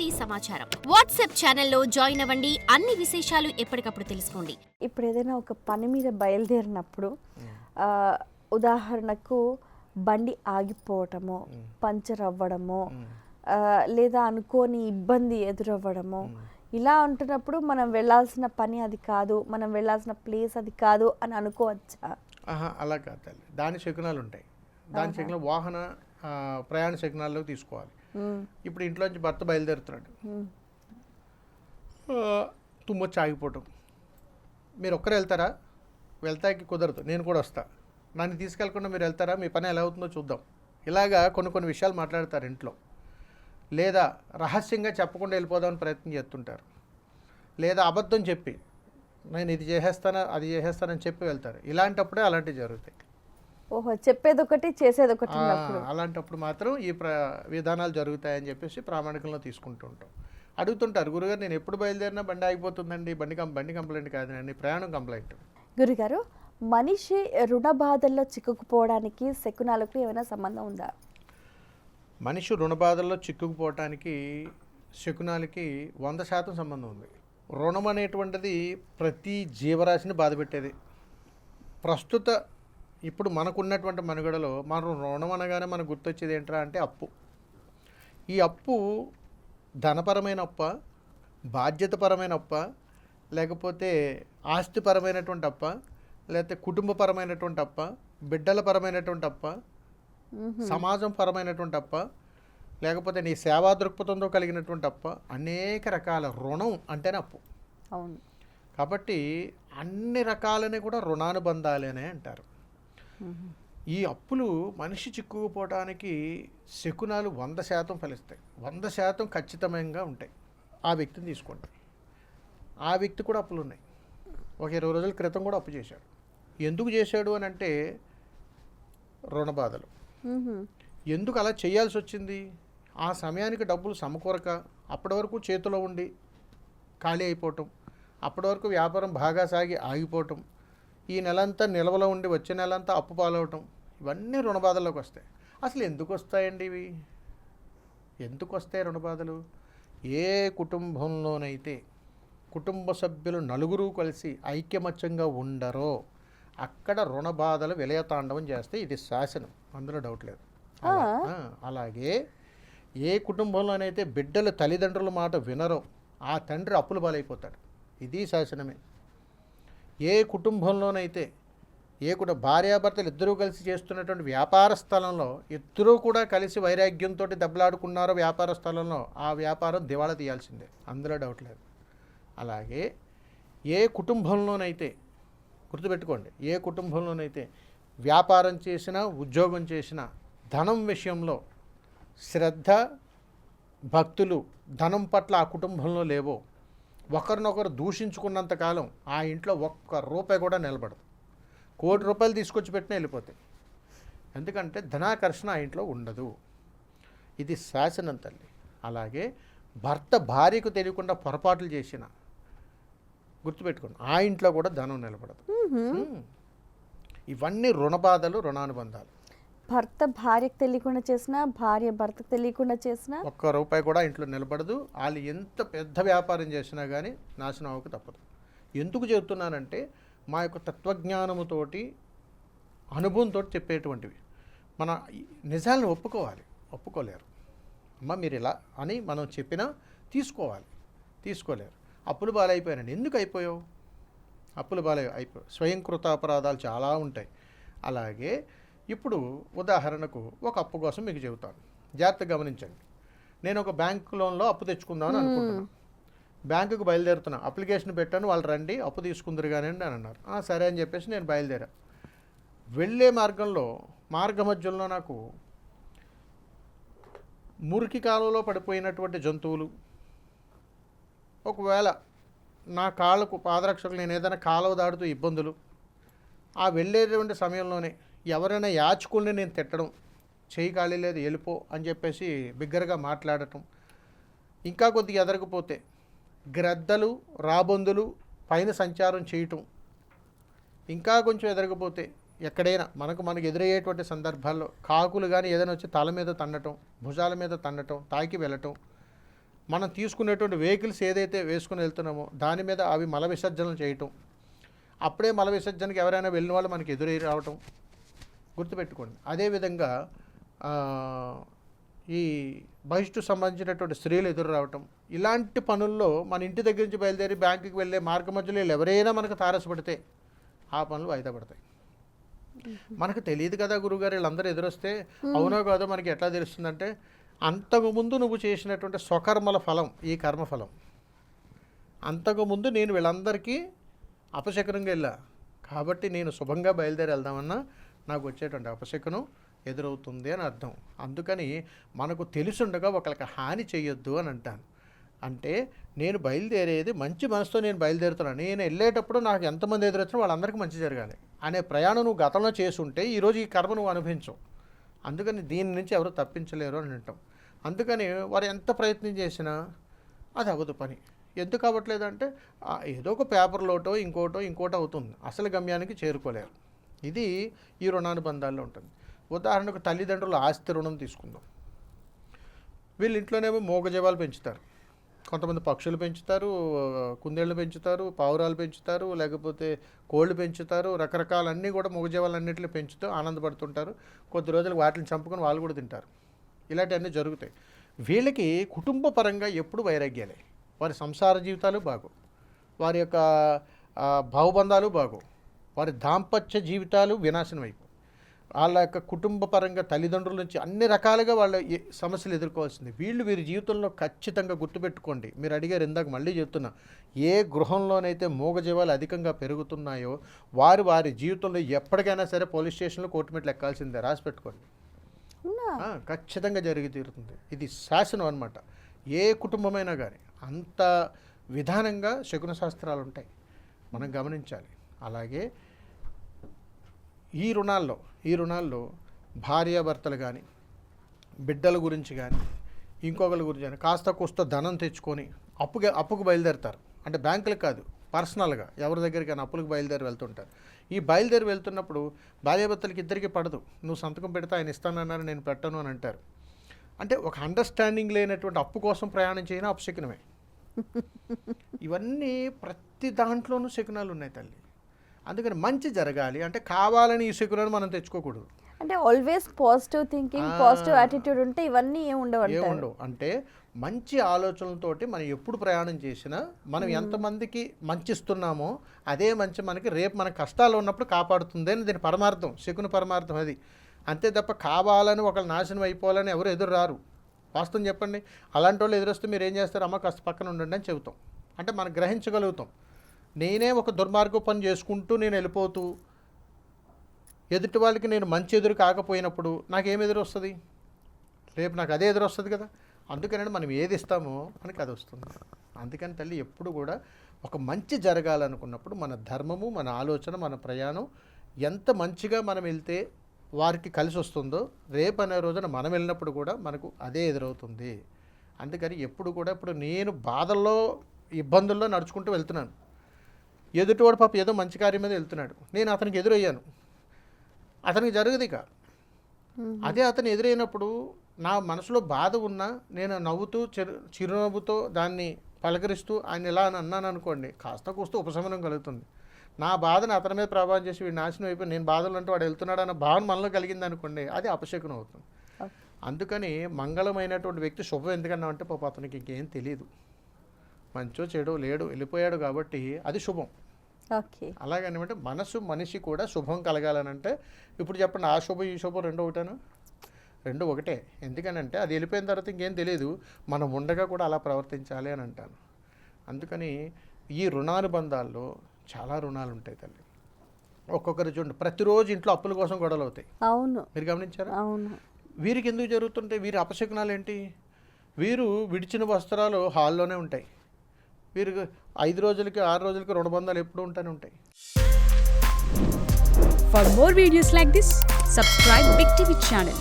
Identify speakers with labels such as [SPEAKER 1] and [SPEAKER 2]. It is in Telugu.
[SPEAKER 1] ఇంటి సమాచారం వాట్సాప్ ఛానల్లో జాయిన్ అవ్వండి. అన్ని విశేషాలు ఎప్పటికప్పుడు తెలుసుకోండి.
[SPEAKER 2] ఇప్పుడు ఏదైనా ఒక పని మీద బయలుదేరినప్పుడు ఉదాహరణకు బండి ఆగిపోవటమో, పంచర్ అవ్వడమో, లేదా అనుకోని ఇబ్బంది ఎదురవ్వడమో, ఇలా ఉంటున్నప్పుడు మనం వెళ్ళాల్సిన పని అది కాదు, మనం వెళ్ళాల్సిన ప్లేస్ అది కాదు అని అనుకోవచ్చా?
[SPEAKER 3] అలా కాదు తల్లి. దాని శకునాలు ఉంటాయి. దాని శకునాలు వాహన ప్రయాణ శకునాల్లో తీసుకోవాలి. ఇప్పుడు ఇంట్లోంచి భర్త బయలుదేరుతున్నాడు, తుమ్మొచ్చి ఆగిపోవటం. మీరు ఒక్కరు వెళ్తారా? వెళ్తాకి కుదరదు, నేను కూడా వస్తా. నన్ను తీసుకెళ్లకుండా మీరు వెళ్తారా? మీ పని ఎలా అవుతుందో చూద్దాం. ఇలాగా కొన్ని విషయాలు మాట్లాడతారు ఇంట్లో. లేదా రహస్యంగా చెప్పకుండా వెళ్ళిపోదామని ప్రయత్నం చేస్తుంటారు. లేదా అబద్ధం చెప్పి నేను ఇది చేసేస్తానా అది చేసేస్తానని చెప్పి వెళ్తారు. ఇలాంటప్పుడే అలాంటివి జరుగుతాయి.
[SPEAKER 2] ఓహో, చెప్పేది ఒకటి చేసేది ఒకటి.
[SPEAKER 3] అలాంటప్పుడు మాత్రం ఈ విధానాలు జరుగుతాయని చెప్పేసి ప్రామాణికంలో తీసుకుంటూ ఉంటాం. అడుగుతుంటారు, గురుగారు నేను ఎప్పుడు బయలుదేరినా బండి ఆగిపోతుందండి, బండి కంప్లైంట్ కాదండి, ప్రయాణం కంప్లైంట్.
[SPEAKER 2] గురుగారు, మనిషి రుణ బాధల్లో చిక్కుకుపోవడానికి శకునాలకు ఏమైనా సంబంధం ఉందా?
[SPEAKER 3] మనిషి రుణ బాధల్లో చిక్కుకుపోవటానికి శకునాలకి 100% సంబంధం ఉంది. రుణం అనేటువంటిది ప్రతి జీవరాశిని బాధపెట్టేది. ప్రస్తుత ఇప్పుడు మనకున్నటువంటి మనుగడలో మనం రుణం అనగానే మనకు గుర్తొచ్చేది ఏంట్రా అంటే అప్పు. ఈ అప్పు ధనపరమైన అప్ప, బాధ్యతపరమైన అప్ప, లేకపోతే ఆస్తిపరమైనటువంటి అప్ప, లేకపోతే కుటుంబపరమైనటువంటి అప్ప, బిడ్డల పరమైనటువంటి అప్ప, సమాజం పరమైనటువంటి అప్ప, లేకపోతే నీ సేవా దృక్పథంతో కలిగినటువంటి అప్ప, అనేక రకాల రుణం అంటేనే అప్పు.
[SPEAKER 2] అవును.
[SPEAKER 3] కాబట్టి అన్ని రకాలని కూడా రుణానుబంధాలనే అంటారు. ఈ అప్పులు మనిషి చిక్కుకుపోవడానికి శకునాలు 100% ఫలిస్తాయి. 100% ఖచ్చితంగా ఉంటాయి. ఆ వ్యక్తిని తీసుకోండి, ఆ వ్యక్తి కూడా అప్పులు ఉన్నాయి. ఒక 20 రోజుల క్రితం కూడా అప్పు చేశాడు. ఎందుకు చేశాడు అని అంటే రుణ బాధలు. ఎందుకు అలా చేయాల్సి వచ్చింది? ఆ సమయానికి డబ్బులు సమకూరక, అప్పటి వరకు చేతిలో ఉండి ఖాళీ అయిపోవటం, అప్పటి వరకు వ్యాపారం బాగా సాగి ఆగిపోవటం, ఈ నెలంతా నిల్వలో ఉండి వచ్చే నెలంతా అప్పు పాలవటం, ఇవన్నీ రుణబాధల్లోకి వస్తాయి. అసలు ఎందుకు వస్తాయండి ఇవి? ఎందుకు వస్తాయి రుణబాధలు? ఏ కుటుంబంలోనైతే కుటుంబ సభ్యులు నలుగురు కలిసి ఐక్యమత్యంగా ఉండరో అక్కడ రుణబాధలు విలయతాండవం చేస్తే ఇది శాసనం, అందులో డౌట్ లేదు. అలాగే ఏ కుటుంబంలోనైతే బిడ్డలు తల్లిదండ్రుల మాట వినరో ఆ తండ్రి అప్పుల పాలైపోతాడు, ఇది శాసనమే. ఏ కుటుంబంలోనైతే భార్యాభర్తలు ఇద్దరూ కలిసి చేస్తున్నటువంటి వ్యాపార స్థలంలో ఇద్దరూ కూడా కలిసి వైరాగ్యంతో దెబ్బలాడుకున్నారో వ్యాపార స్థలంలో ఆ వ్యాపారం దివాళా తీయాల్సిందే, అందులో డౌట్ లేదు. అలాగే ఏ కుటుంబంలోనైతే, గుర్తుపెట్టుకోండి, ఏ కుటుంబంలోనైతే వ్యాపారం చేసినా ఉద్యోగం చేసినా ధనం విషయంలో శ్రద్ధ భక్తులు ధనం పట్ల ఆ కుటుంబంలో లేవో, ఒకరినొకరు దూషించుకున్నంతకాలం ఆ ఇంట్లో ఒక్క రూపాయి కూడా నిలబడదు. ₹1 కోటి తీసుకొచ్చి పెట్టినా వెళ్ళిపోతాయి. ఎందుకంటే ధనాకర్షణ ఆ ఇంట్లో ఉండదు, ఇది శాసనం తల్లి. అలాగే భర్త భార్యకు తెలియకుండా పొరపాట్లు చేసిన, గుర్తుపెట్టుకోండి, ఆ ఇంట్లో కూడా ధనం నిలబడదు. ఇవన్నీ రుణబాధలు, రుణానుబంధాలు.
[SPEAKER 2] భర్త భార్యకు తెలియకుండా చేసినా, భార్య భర్తకు తెలియకుండా చేసినా
[SPEAKER 3] ₹1 కూడా ఇంట్లో నిలబడదు. వాళ్ళు ఎంత పెద్ద వ్యాపారం చేసినా కానీ నాశనం అవ్వక తప్పదు. ఎందుకు చెబుతున్నానంటే మా యొక్క తత్వజ్ఞానముతోటి అనుభవంతో చెప్పేటువంటివి. మన నిజాలను ఒప్పుకోలేరు. అమ్మ మీరు ఇలా అని మనం చెప్పినా తీసుకోలేరు. అప్పులు బాలైపోయానండి. ఎందుకు అయిపోయావు? అప్పులు అయిపోయావు. స్వయంకృత అపరాధాలు చాలా ఉంటాయి. అలాగే ఇప్పుడు ఉదాహరణకు ఒక అప్పు కోసం మీకు చెబుతాను, జాగ్రత్తగా గమనించండి. నేను ఒక బ్యాంక్ లోన్లో అప్పు తెచ్చుకుందామని అనుకుంటున్నాను. బ్యాంకుకు బయలుదేరుతున్నా, అప్లికేషన్ పెట్టాను, వాళ్ళు రండి అప్పు తీసుకుందరు కానివ్వండి అని అన్నారు. సరే అని చెప్పేసి నేను బయలుదేరా. వెళ్ళే మార్గ మధ్యలో నాకు మురికి కాలువలో పడిపోయినటువంటి జంతువులు, ఒకవేళ నా కాళ్ళకు పాదరక్షకులు నేను ఏదైనా కాలువ దాడుతూ ఇబ్బందులు, ఆ వెళ్ళేటువంటి సమయంలోనే ఎవరైనా యాచకుల్ని నేను తిట్టడం, చేయి ఖాళీ లేదు వెళ్ళిపో అని చెప్పేసి బిగ్గరగా మాట్లాడటం, ఇంకా కొద్దిగా ఎదరకపోతే గ్రద్దలు రాబందులు పైన సంచారం చేయటం, ఇంకా కొంచెం ఎదరకపోతే ఎక్కడైనా మనకు ఎదురయ్యేటువంటి సందర్భాల్లో కాకులు కానీ ఏదైనా వచ్చి తల మీద తన్నటం, భుజాల మీద తన్నటం, తాకి వెళ్ళటం, మనం తీసుకునేటువంటి వెహికల్స్ ఏదైతే వేసుకుని వెళ్తున్నామో దాని మీద అవి మల విసర్జనలు చేయటం, అప్పుడే మల విసర్జనకి ఎవరైనా వెళ్ళిన వాళ్ళు మనకి ఎదురై రావటం గుర్తుపెట్టుకోండి. అదేవిధంగా ఈ బహిష్టు సంబంధించినటువంటి స్త్రీలు ఎదురు రావటం, ఇలాంటి పనుల్లో మన ఇంటి దగ్గర నుంచి బయలుదేరి బ్యాంకుకి వెళ్ళే మార్గ మధ్యలో ఎవరైనా మనకు తారసపడితే ఆ పనులు వాయిదా పడతాయి. మనకు తెలియదు కదా గురుగారు, వీళ్ళందరూ ఎదురొస్తే అవునో కాదో మనకి ఎట్లా తెలుస్తుందంటే, అంతకుముందు నువ్వు చేసినటువంటి స్వకర్మల ఫలం ఈ కర్మఫలం. అంతకుముందు నేను వీళ్ళందరికీ అపశకునంగా వెళ్ళా కాబట్టి నేను శుభంగా బయలుదేరి వెళ్దామన్నా నాకు వచ్చేటువంటి అపశకునం ఎదురవుతుంది అని అర్థం. అందుకని మనకు తెలుసుండగా ఒకరికి హాని చేయొద్దు అని అంటాను. అంటే నేను బయలుదేరేది మంచి మనసుతో నేను బయలుదేరుతున్నాను, నేను వెళ్ళేటప్పుడు నాకు ఎంతమంది ఎదురొచ్చినా వాళ్ళందరికీ మంచి జరగాలి అనే ప్రయాణం నువ్వు గతంలో చేసుంటే ఈరోజు ఈ కర్మ నువ్వు అనుభవించవు. అందుకని దీని నుంచి ఎవరు తప్పించలేరు అని అంటాం. అందుకని వారు ఎంత ప్రయత్నం చేసినా అది అవ్వదు పని. ఎందుకు అవ్వట్లేదంటే ఏదో ఒక పేపర్లోటో ఇంకోటో అవుతుంది, అసలు గమ్యానికి చేరుకోలేరు. ఇది ఈ రుణానుబంధాల్లో ఉంటుంది. ఉదాహరణకు తల్లిదండ్రులు ఆస్తి రుణం తీసుకుందాం. వీళ్ళ ఇంట్లోనేమో మూగజీవాలు పెంచుతారు, కొంతమంది పక్షులు పెంచుతారు, కుందేళ్ళు పెంచుతారు, పావురాలు పెంచుతారు, లేకపోతే కోళ్ళు పెంచుతారు, రకరకాలన్నీ కూడా మూగజీవాలన్నింటినీ పెంచుతూ ఆనందపడుతుంటారు. కొద్ది రోజులు వాటిని చంపుకొని వాళ్ళు కూడా తింటారు. ఇలాంటివన్నీ జరుగుతాయి. వీళ్ళకి కుటుంబ పరంగా ఎప్పుడు వైరాగ్యాలే, వారి సంసార జీవితాలు బాగు, వారి యొక్క భావబంధాలు బాగు, వారి దాంపత్య జీవితాలు వినాశనం అయిపోయి, వాళ్ళ యొక్క కుటుంబ పరంగా తల్లిదండ్రుల నుంచి అన్ని రకాలుగా వాళ్ళ సమస్యలు ఎదుర్కోవాల్సింది. వీరి జీవితంలో ఖచ్చితంగా గుర్తుపెట్టుకోండి. మీరు అడిగారు ఇందాక, మళ్ళీ చెప్తున్నా, ఏ గృహంలోనైతే మూగజీవాలు అధికంగా పెరుగుతున్నాయో వారి జీవితంలో ఎప్పటికైనా సరే పోలీస్ స్టేషన్లో కోర్టు మెట్లు ఎక్కాల్సిందే. రాసి పెట్టుకోండి, ఖచ్చితంగా జరిగి తీరుతుంది. ఇది శాసనం అనమాట. ఏ కుటుంబమైనా కానీ అంత విధానంగా శకున శాస్త్రాలు ఉంటాయి, మనం గమనించాలి. అలాగే ఈ రుణాల్లో భార్యాభర్తలు కానీ, బిడ్డల గురించి కానీ, ఇంకొకరి గురించి కానీ కాస్త కూస్త ధనం తెచ్చుకొని అప్పుకు బయలుదేరుతారు. అంటే బ్యాంకులకు కాదు, పర్సనల్గా ఎవరి దగ్గరికి అప్పులకు బయలుదేరి వెళ్తుంటారు. ఈ బయలుదేరి వెళ్తున్నప్పుడు భార్యాభర్తలకి ఇద్దరికీ పడదు. నువ్వు సంతకం పెడితే ఆయన ఇస్తానన్నారు, నేను పెట్టను అని అంటారు. అంటే ఒక అండర్స్టాండింగ్ లేనటువంటి అప్పు కోసం ప్రయాణం చేయడం అపశకునమే. ఇవన్నీ ప్రతి దాంట్లోనూ శకునాలు ఉన్నాయి తల్లి. అందుకని మంచి జరగాలి అంటే కావాలని ఈ శకునాలు మనం తెచ్చుకోకూడదు.
[SPEAKER 2] అంటే always positive thinking, positive attitude ఉంటే ఇవన్నీ ఏముండవు.
[SPEAKER 3] అంటే మంచి ఆలోచనలతోటి మనం ఎప్పుడు ప్రయాణం చేసినా మనం ఎంతమందికి మంచి ఇస్తున్నామో అదే మంచి మనకి రేపు మన కష్టాలు ఉన్నప్పుడు కాపాడుతుంది అని దీని పరమార్థం, శకున పరమార్థం అది. అంతే తప్ప కావాలని ఒకళ్ళు నాశనం అయిపోవాలని ఎవరు ఎదురు రారు. వాస్తవం చెప్పండి, అలాంటి వాళ్ళు ఎదురొస్తే మీరు ఏం చేస్తారు? అమ్మ కాస్త పక్కన ఉండండి అని చెబుతాం. అంటే మనం గ్రహించగలుగుతాం. నేనే ఒక దుర్మార్గ పని చేసుకుంటూ నేను వెళ్ళిపోతూ ఎదుటి వాళ్ళకి నేను మంచి ఎదురు కాకపోయినప్పుడు నాకేం ఎదురు వస్తుంది? రేపు నాకు అదే ఎదురు వస్తుంది కదా. అందుకని మనం ఏది ఇస్తామో మనకి అది వస్తుంది. అందుకని తల్లి ఎప్పుడు కూడా ఒక మంచి జరగాలనుకున్నప్పుడు మన ధర్మము, మన ఆలోచన, మన ప్రయాణం ఎంత మంచిగా మనం వెళ్తే వారికి కలిసి వస్తుందో రేపు అనే రోజున మనం వెళ్ళినప్పుడు కూడా మనకు అదే ఎదురవుతుంది. అందుకని ఎప్పుడు కూడా ఇప్పుడు నేను బాధల్లో ఇబ్బందుల్లో నడుచుకుంటూ వెళ్తున్నాను, ఎదుటివాడు పాప ఏదో మంచి కార్యం మీద వెళ్తున్నాడు, నేను అతనికి ఎదురయ్యాను, అతనికి జరగదు. ఇక అదే అతను ఎదురైనప్పుడు నా మనసులో బాధ ఉన్నా నేను నవ్వుతూ చిరునవ్వుతో దాన్ని పలకరిస్తూ ఆయన ఎలా అని అన్నాను అనుకోండి, కాస్త కూస్తూ ఉపశమనం కలుగుతుంది. నా బాధను అతని మీద ప్రభావం చేసి వీడు నాశనం అయిపోయి నేను బాధలు అంటూ వాడు వెళ్తున్నాడు అన్న భావన మనలో కలిగింది అనుకోండి, అది అపశకునం అవుతుంది. అందుకని మంగళమైనటువంటి వ్యక్తి శుభం ఎందుకన్నా అంటే పాప అతనికి ఇంకేం తెలియదు, మంచో చెడో లేడు, వెళ్ళిపోయాడు కాబట్టి అది శుభం. అలాగనమాట మనసు మనిషి కూడా శుభం కలగాలనంటే ఇప్పుడు చెప్పండి, ఆ శుభం ఈ శుభం రెండు ఒకటే. ఎందుకనంటే అది వెళ్ళిపోయిన తర్వాత ఇంకేం తెలియదు, మనం ఉండగా కూడా అలా ప్రవర్తించాలి అని అంటాను. అందుకని ఈ రుణానుబంధాల్లో చాలా రుణాలు ఉంటాయి తల్లి. ఒక్కొక్కరు చూడండి, ప్రతిరోజు ఇంట్లో అప్పుల కోసం గొడవలు అవుతాయి.
[SPEAKER 2] అవును,
[SPEAKER 3] మీరు గమనించారా?
[SPEAKER 2] అవును.
[SPEAKER 3] వీరికి ఎందుకు జరుగుతుంటాయి? వీరి అపశకునాలు ఏంటి? వీరు విడిచిన వస్త్రాలు హాల్లోనే ఉంటాయి. వీరికి 5 రోజులకి 6 రోజులకి రుణబంధాలు ఎప్పుడు ఉంటాయి.
[SPEAKER 4] For more videos like this, subscribe Big TV channel.